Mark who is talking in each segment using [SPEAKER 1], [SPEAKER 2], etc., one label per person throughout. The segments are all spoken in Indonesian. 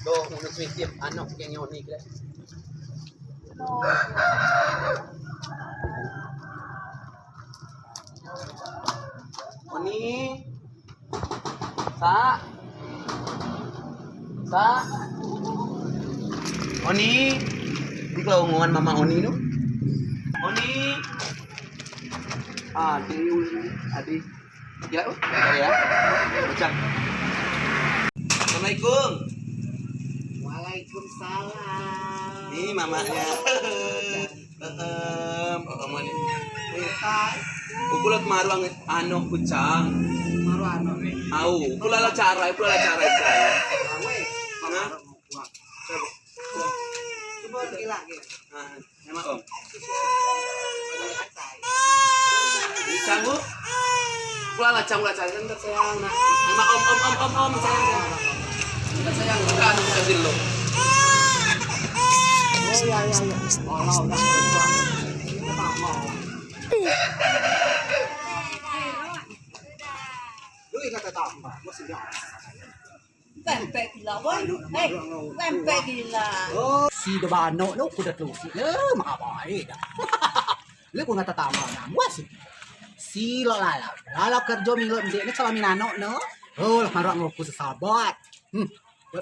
[SPEAKER 1] Tuh, udah sweet ano, kayak unik deh. Oni, sa, sa, Oni, di kelongongan mama Oni no. Oni, adi, ya, ya, ucap. Assalamualaikum.
[SPEAKER 2] Waalaikumsalam.
[SPEAKER 1] Ini mamanya. Ini. Ukulat maruang ano kucang.
[SPEAKER 2] Maru ano ni?
[SPEAKER 1] Au, ukulala cara saya.
[SPEAKER 2] Mana? Coba lagi.
[SPEAKER 1] Ah, emang om.
[SPEAKER 2] Acai.
[SPEAKER 1] Canggu. Ukulala cara kan sayang. Nah, emang om sayang. Kita sayang kan kasih lo.
[SPEAKER 2] Oh ya. Oh lah. Kita mau. Lu ingat tak? Masih dia.
[SPEAKER 3] Pempek gila, boy. Pempek gila.
[SPEAKER 2] Oh, si Dobano no kuda tusi. Makabahay dah. Lu kung natatama na. Wasi. Si Lala kerja milo hindi na sa minano no. Oh, maro ang ko sa sabat.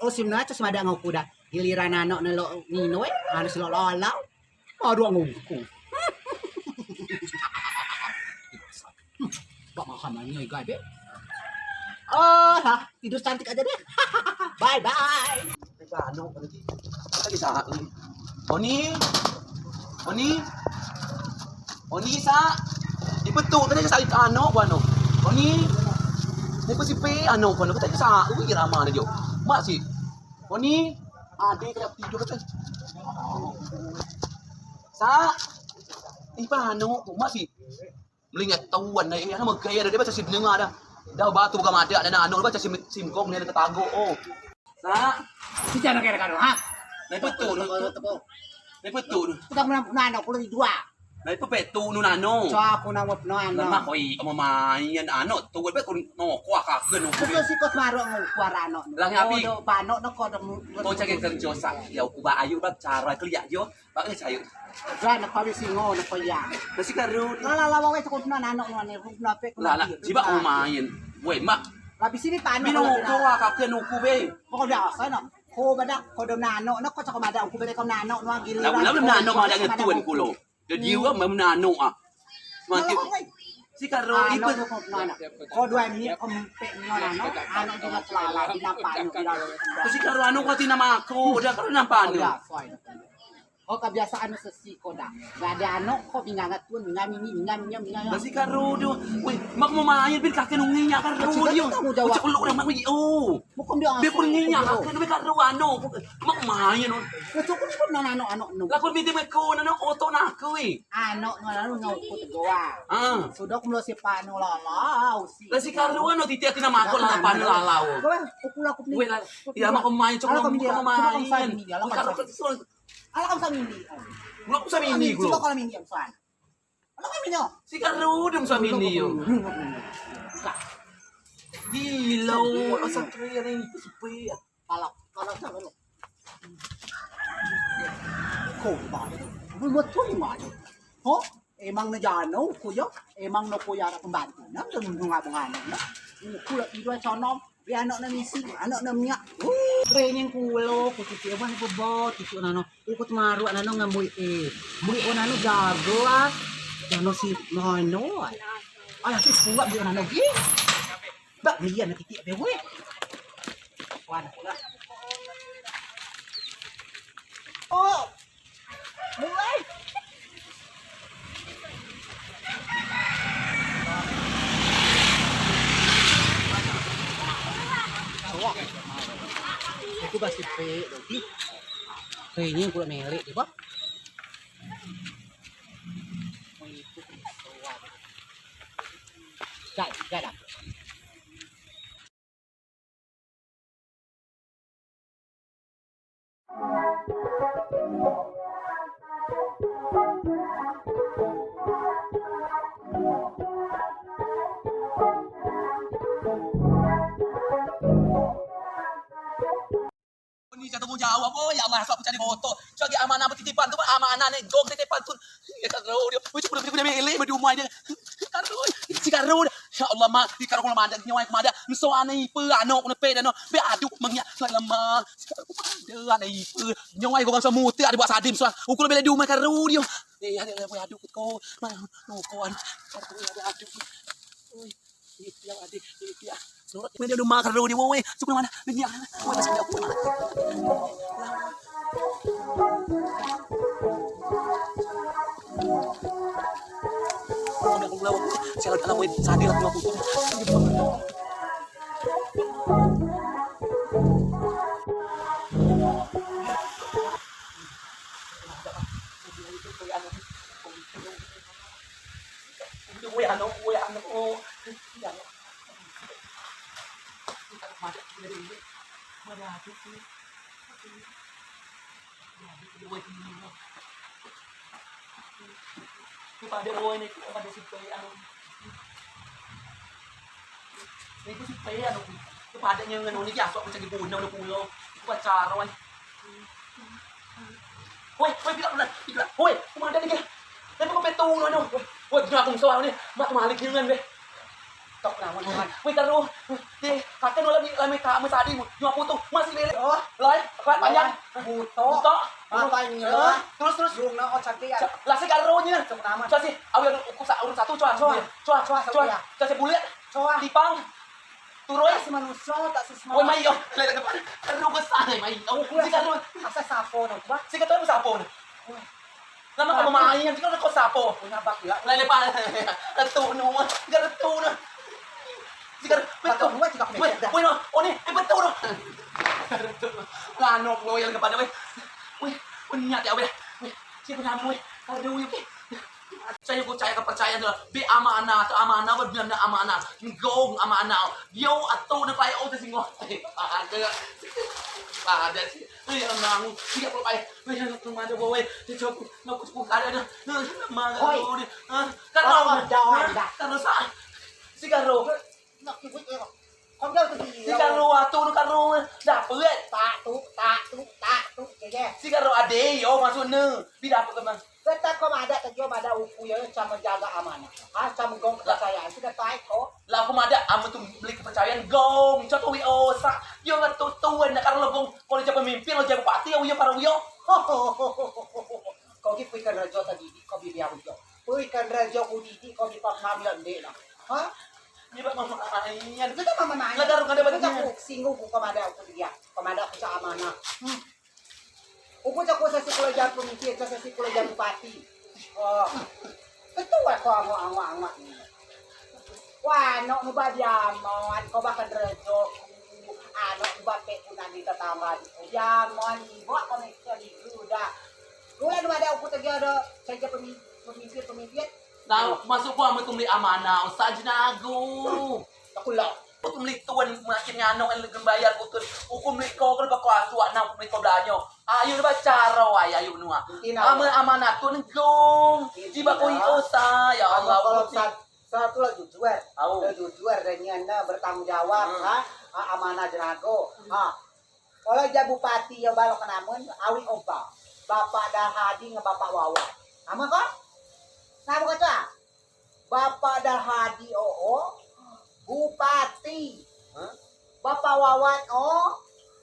[SPEAKER 2] O sim na sa mada ang kuda. Hiliran nano na lo ninoy. Ano si Lala? Maro ang ko. Bak makaman niya gabi. Oh, ha, tidur cantik aja deh. Bye.
[SPEAKER 1] Ano pa lagi? Lagi sa akin. Oni sa. Ibetul tadi sa ano ano. Oni. Ni pa si Pe ano pa no tadi sa uy rama na dio. Mak si. Oni. Ade kaya tidur ka. Sa. Ipa ano ko mak si. Melingat tuan na iya magkaya na di ba sa sidne nga da. Daw batu ka mati ada na ano ba sa simkong nila tatago oh. Sa.
[SPEAKER 2] Kita na kaya kano ha.
[SPEAKER 1] Naipetul.
[SPEAKER 2] Kita muna na ko di dua.
[SPEAKER 1] Naipetu no nano.
[SPEAKER 2] So ako na mo no ano.
[SPEAKER 1] Nama koy amamayan ano tuwad ba kun no kwa ka kun
[SPEAKER 2] Kasi si kot maro ang kuarano.
[SPEAKER 1] Lang happy.
[SPEAKER 2] Do pano no ko
[SPEAKER 1] to cake kerja sa yaw ku ba ayu ba cara kliya yo ba ka sayo.
[SPEAKER 2] Dra na kami singo na ko ya.
[SPEAKER 1] Kasi karo
[SPEAKER 2] Lalalawa we ko na nano no ne na pe ko.
[SPEAKER 1] lala jiba amamayan. We ma
[SPEAKER 2] Labi sini pano.
[SPEAKER 1] binu ko wa ka kun ku be.
[SPEAKER 2] Ko da sa no. Ko ba da ko do nano no ko sa ko mada ko be ko nano no gili.
[SPEAKER 1] Labu nano ma da ngetuan ku lo. Jadi wa ma nano ah. Mati si karo
[SPEAKER 2] Ano
[SPEAKER 1] ipe
[SPEAKER 2] ko no na. Ko do ni ko pe no nano. Ano do na lala dinapano ila.
[SPEAKER 1] kasi karo ano ka tinamako da karo nampano.
[SPEAKER 2] O kebiasaan sa siko da. Gada ano ko bingangat tuan ngami.
[SPEAKER 1] Kasi karo do we makmamayan bil ka kinungi nya karo dio. Ucak ulo na magi oh.
[SPEAKER 2] Mukom dia ang.
[SPEAKER 1] Be kun nginya ka kan be karo ano makmamayan no.
[SPEAKER 2] Gusto ko po na ano no.
[SPEAKER 1] Lakon bidi may ko na no auto na ako eh.
[SPEAKER 2] Ano ngau ko gawa.
[SPEAKER 1] Ah.
[SPEAKER 2] Sudah ko mo si paano lalaw si.
[SPEAKER 1] Kasi karo ano titi atin na mako lang pa nalalaw.
[SPEAKER 2] Gawa ukula ko
[SPEAKER 1] We la ya makumayan chok lang makumayan. Karo
[SPEAKER 2] Ala ka sa mini.
[SPEAKER 1] Wala ko sa mini ko.
[SPEAKER 2] Sino ko na mini ang saan? Ano ka mini?
[SPEAKER 1] Si karo dum sa mini yo. Dilaw asa kaya rin ito si Pia.
[SPEAKER 2] Kalak sa ano. Ko ba? Bumat ko man. Ho? Emang na jano kuya, emang no kuya ra pembantu. Na dum nga na. Kuya idwa sono. Bi anak na misi, anak na miya. Training kulo, kucuci apa nih bobot, kucu nano, ikut maru nano ngamui mui nano jago ah, nano si nano, ayah sih kuat bi nano gi, bak dia nanti tiap dewe, wan pula. Oh, mulai. Aku basi pe lagi. Kayaknya gue mele di bawah. Gak.
[SPEAKER 1] Ini saya tanggung jawab. Oh ya Allah, sok cari foto. Lagi amanah titipan tu amanah ni gong titipan tu. Ya karo dia. Wih cepat pergi milih di rumah dia. Karo. Si karo. Ya Allah mak, di karo kula manda nyawai kumada. So anai pe anak kuna pe dano. Be aduk mangnya. Lama. Si karo kumada anai pe. Nyawai ko bangsa muti ada buat sadim soal. Ukul bela di rumah karo dia. Eh ada aduk ko. Mana no ko an. Karo ada aduk. Oi. Itu yang adik, itu ya. Surat ini dia udah makan dulu di bawah. Suka mana? Ini ya. Mana sih aku? Udah ngelawan. Saya udah lawan sadil aku aku. Gue anak. Oh. Kepada boy ni kepada si Pei anu. Ni tu si Pei anu. Kepada yang anu ni jasok macam dibunuh anu pulau. Pacar oi. Woi, bila. Woi, kemana ni ke? Kenapa kau petung anu? Woi, jangan aku soal ni. Mak malik dengan be. Tok nama Tuhan. Wih taruh. Deh, kakek lagi kami tadi cuma putung masih lele. Oh, lain panjang. Buto.
[SPEAKER 2] Apa ini ya?
[SPEAKER 1] Terus.
[SPEAKER 2] Yung na o cantik ya.
[SPEAKER 1] Lah si karonya.
[SPEAKER 2] Cok nama.
[SPEAKER 1] Coba sih, awal urut satu coba. Coba bulit.
[SPEAKER 2] Coba.
[SPEAKER 1] Tipang. Turoy.
[SPEAKER 2] Si manusia tak si
[SPEAKER 1] Woi mai yo, lele depan. Karo besar mai. Si karo.
[SPEAKER 2] Asa sapo na ba?
[SPEAKER 1] Si karo sapo. Lama kamu main, si karo ko sapo.
[SPEAKER 2] Punya bak ya.
[SPEAKER 1] Lele pa. Retu no. Retu no. Sikar betul. Woi no, oh ni, betul no. Lanok loyal kepada weh. Weh, punya dia weh. Siapa nama weh? Aduh yuk. Saya percaya kepercayaan adalah be amanah atau amanah benar-benar amanah. Gong amanah. Yo atau nak payah tu singo. Ada sih. Ni orang nangu. Dia perlu payah. Weh nak rumah ada weh. Dia cukup nak cukup ada dah. Nama ni. Karo sa. Si karo.
[SPEAKER 2] Nak kibut ya. Không giao cái gì.
[SPEAKER 1] Si karo atu no karo dah peut.
[SPEAKER 2] Tak tu. Kaya.
[SPEAKER 1] Si karo ade yo masuk ne. Bi dapat teman.
[SPEAKER 2] Kita kau ada kerja ada uku ya sama menjaga amanah. Sama gong kepercayaan sudah baik kok.
[SPEAKER 1] Lah aku ada amu tu beli kepercayaan gong. Contoh wio sa. Yo ngatu tuan nak karo gong. Kalau jadi pemimpin lo jadi bupati yo para wio.
[SPEAKER 2] Kau ki puikan raja tadi kau biar ujo. Puikan raja udidi kau di pak ngambil ndek lah. Hah?
[SPEAKER 1] Ni ba mama ayan.
[SPEAKER 2] Kita mama main.
[SPEAKER 1] Lah karo kada
[SPEAKER 2] Kita
[SPEAKER 1] bagian.
[SPEAKER 2] singgung ku komada aku dia. Komada aku sa amanah. Upo ko sa psikologi pemimpin sa psikologi bupati. Oh. Betul kau angwa. Wah, no ba diamon, kau bakal rejo. Ano ba pe unan di tatamad. Diamon, ibo kami di gruda. Gue ada aku tadi ada saja pemimpin.
[SPEAKER 1] Nah, masuk gua amu tu beli amanah. Ustaz nago.
[SPEAKER 2] Aku lah.
[SPEAKER 1] Aku beli tuan makin nyano yang bayar kutu. Aku beli kau kan bakal asuak nak beli kau belanyo. Ayo ba cara wai ayo nua. Amanah tu gong. Di ba koi osa ya Allah.
[SPEAKER 2] Kalau satu lagi jujur dan nyanda bertanggung jawab amanah jenago. Kalau jadi bupati ya balok namun awi oba. Bapak dah hadi nge bapak wawa. Ama kok? Nama kata? Bapak dah hadi bupati. Bapak Wawan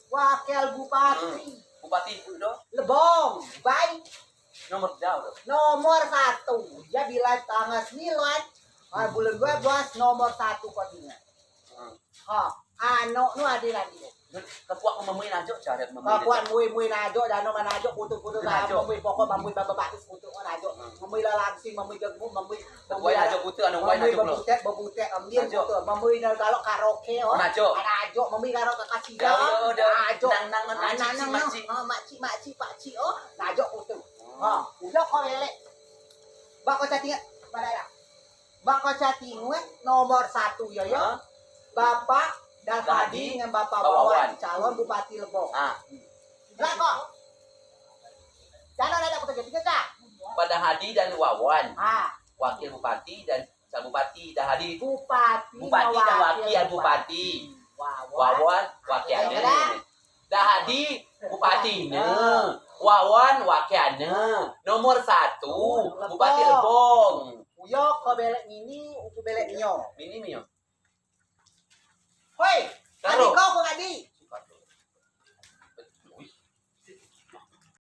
[SPEAKER 2] wakil bupati.
[SPEAKER 1] Bupati itu
[SPEAKER 2] Lebong, baik.
[SPEAKER 1] nomor jauh.
[SPEAKER 2] Nomor 1. Dia bila tanggal 9 bulan 12 nomor 1 kodenya. Ano nu adilan dia.
[SPEAKER 1] Kepuak memenuhi najo cara memenuhi.
[SPEAKER 2] Kapuan mui najo dano manajo putu-putu najo mui pokok mamui babatis putu najo. Mamui lalangsing mamui gegmu mamui
[SPEAKER 1] Wai najo putu anu wai najo lo.
[SPEAKER 2] Bebutet ambil putu mamui kalau karaoke
[SPEAKER 1] najo.
[SPEAKER 2] Najo mamui karo kakasida.
[SPEAKER 1] Najo.
[SPEAKER 2] Nang makcik pakcik najo putu. Udah kok lele. Bako catingan badaya. Bako catingan nomor 1 ya. Bapak Hadi dengan Bapak Wawan calon Bupati Lebong. Lah kok. Jangan ada aku terjadi kak.
[SPEAKER 1] Pada Hadi dan Wawan. Wakil Bupati dan sang Bupati dah Hadi.
[SPEAKER 2] Bupati
[SPEAKER 1] dan wakil Bupati. Wawan wakil. Dah Hadi Bupatinya, Wawan wakilnya, nomor 1, Bupati Lebong.
[SPEAKER 2] Uyok ke belek mini, uku belek nyo.
[SPEAKER 1] Ini nih.
[SPEAKER 2] Hoi,